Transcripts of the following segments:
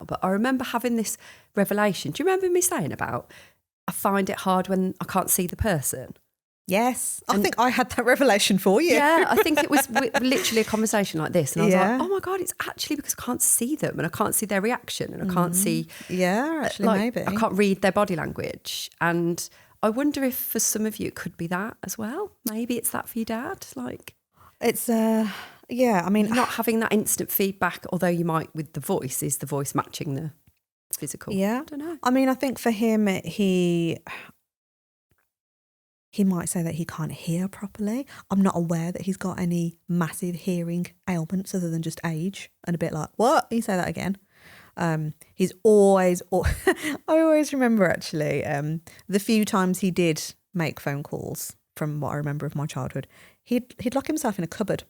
but I remember having this revelation. Do you remember me saying about, I find it hard when I can't see the person? Yes. I think I had that revelation for you. Yeah, I think it was literally a conversation like this. And I was like, oh my God, it's actually because I can't see them and I can't see their reaction and I can't see... Yeah, actually, maybe. I can't read their body language. And I wonder if for some of you it could be that as well. Maybe it's that for your dad. Like, it's, yeah, I mean... not having that instant feedback, although you might with the voice, is the voice matching the physical? Yeah. I don't know. I mean, I think for him, he might say that he can't hear properly. I'm not aware that he's got any massive hearing ailments other than just age and a bit like, what? You say that again. He's always, I always remember actually, the few times he did make phone calls from what I remember of my childhood, he'd lock himself in a cupboard.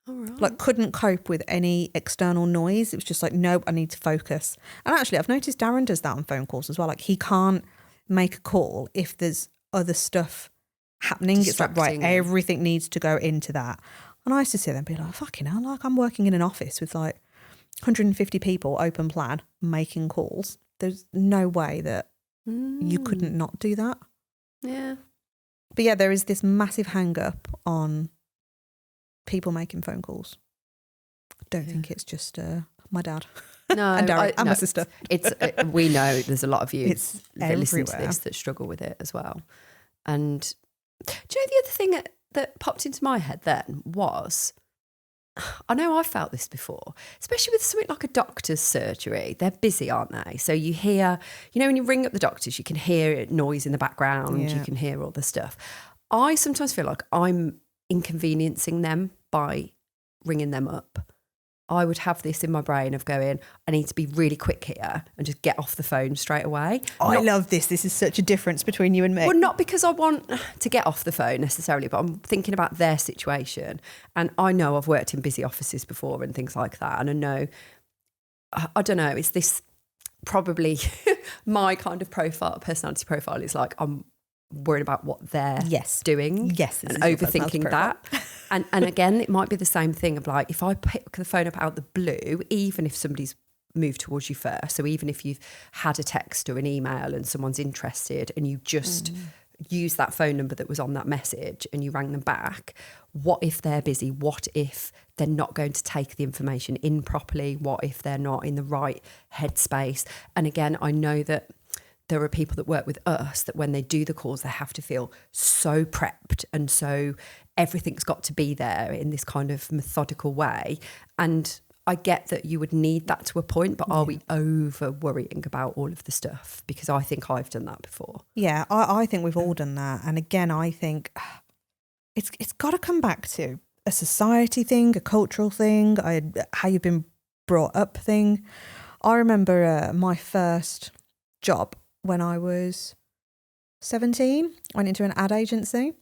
All right. Like couldn't cope with any external noise. It was just like, nope, I need to focus. And actually I've noticed Darren does that on phone calls as well. Like he can't make a call if there's other stuff happening. It's like, right, everything needs to go into that. And I used to sit there and be like, fucking hell, like I'm working in an office with like 150 people, open plan, making calls. There's no way that you couldn't not do that. Yeah. But yeah, there is this massive hang up on people making phone calls. I don't think it's just my dad. No, and Darren and my sister. It's we know there's a lot of you that listen to everywhere. this that struggle with it as well. And do you know the other thing that popped into my head then was, I know I've felt this before, especially with something like a doctor's surgery. They're busy, aren't they? So you hear, you know, when you ring up the doctors, you can hear noise in the background, you can hear all the stuff. I sometimes feel like I'm inconveniencing them by ringing them up. I would have this in my brain of going, I need to be really quick here and just get off the phone straight away. I love this. This is such a difference between you and me. Well, not because I want to get off the phone necessarily, but I'm thinking about their situation. And I know I've worked in busy offices before and things like that. And I know, I don't know, it's this probably my kind of personality profile is like, I'm worried about what they're doing and overthinking that. And again, it might be the same thing of like, if I pick the phone up out the blue, even if somebody's moved towards you first, so even if you've had a text or an email and someone's interested and you just use that phone number that was on that message and you rang them back, what if they're busy? What if they're not going to take the information in properly? What if they're not in the right headspace? And again, I know that there are people that work with us that when they do the calls, they have to feel so prepped and so everything's got to be there in this kind of methodical way. And I get that you would need that to a point, but are we over worrying about all of the stuff? Because I think I've done that before. Yeah, I think we've all done that. And again, I think it's got to come back to a society thing, a cultural thing, how you've been brought up thing. I remember my first job when I was 17, went into an ad agency,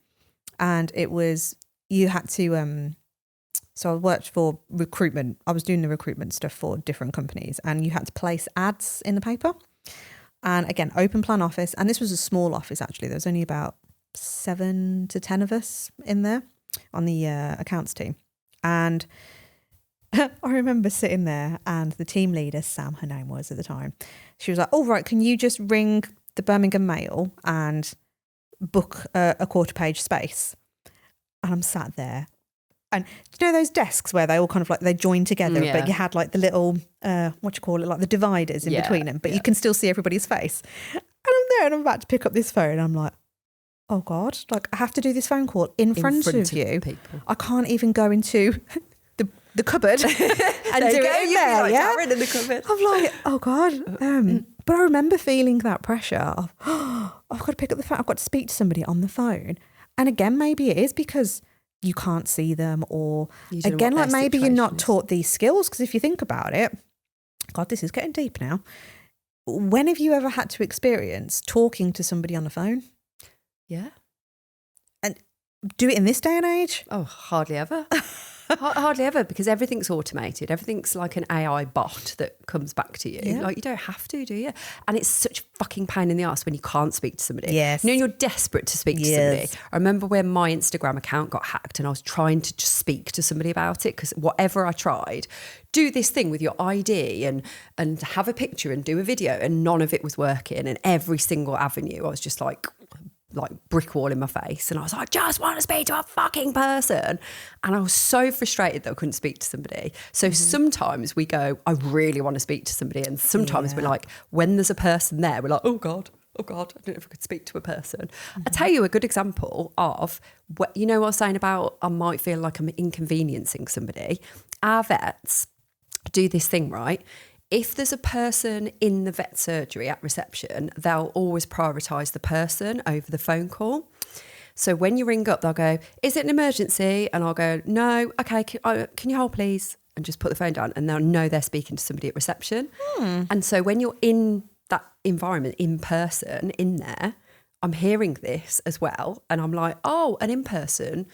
and it was, you had to, so I worked for recruitment. I was doing the recruitment stuff for different companies, and you had to place ads in the paper. And again, open plan office. And this was a small office, actually. There was only about 7 to 10 of us in there on the accounts team. And I remember sitting there, and the team leader, Sam, her name was at the time, she was like, oh, right, can you just ring the Birmingham Mail and book a quarter page space? And I'm sat there. And you know those desks where they all kind of like, they join together, but you had like the little, like the dividers in between them, but you can still see everybody's face. And I'm there and I'm about to pick up this phone and I'm like, oh God, like I have to do this phone call in front of you. People. I can't even go into the cupboard and do it in there. Like in the cupboard. I'm like, oh God. But I remember feeling that pressure of, oh, I've got to pick up the phone. I've got to speak to somebody on the phone. And again, maybe it is because you can't see them, or again, like maybe you're not taught these skills. Because if you think about it, God, this is getting deep now. When have you ever had to experience talking to somebody on the phone? Yeah. And do it in this day and age? Oh, hardly ever. Hardly ever, because everything's automated. Everything's like an AI bot that comes back to you. Yeah. Like, you don't have to, do you? And it's such a fucking pain in the ass when you can't speak to somebody. Yes. You know, you're desperate to speak to somebody. I remember when my Instagram account got hacked and I was trying to just speak to somebody about it, because whatever I tried, do this thing with your ID and have a picture and do a video, and none of it was working. And every single avenue, I was just like brick wall in my face, and I was like, I just want to speak to a fucking person. And I was so frustrated that I couldn't speak to somebody. So sometimes we go, I really want to speak to somebody, and sometimes we're like, when there's a person there, we're like, oh god, I don't know if I could speak to a person. I'll tell you a good example of what, you know what I was saying about I might feel like I'm inconveniencing somebody. Our vets do this thing, right? If there's a person in the vet surgery at reception, they'll always prioritise the person over the phone call. So when you ring up, they'll go, is it an emergency? And I'll go, no, okay, can you hold please? And just put the phone down, and they'll know they're speaking to somebody at reception. And so when you're in that environment, in person, in there, I'm hearing this as well. And I'm like, oh, an in-person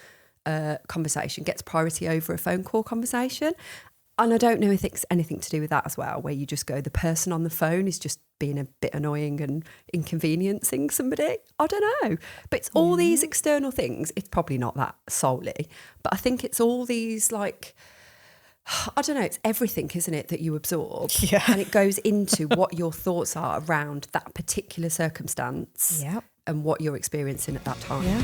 conversation gets priority over a phone call conversation. And I don't know if it's anything to do with that as well, where you just go, the person on the phone is just being a bit annoying and inconveniencing somebody. I don't know. But it's all these external things. It's probably not that solely, but I think it's all these like, I don't know, it's everything, isn't it, that you absorb? Yeah. And it goes into what your thoughts are around that particular circumstance and what you're experiencing at that time. Yeah.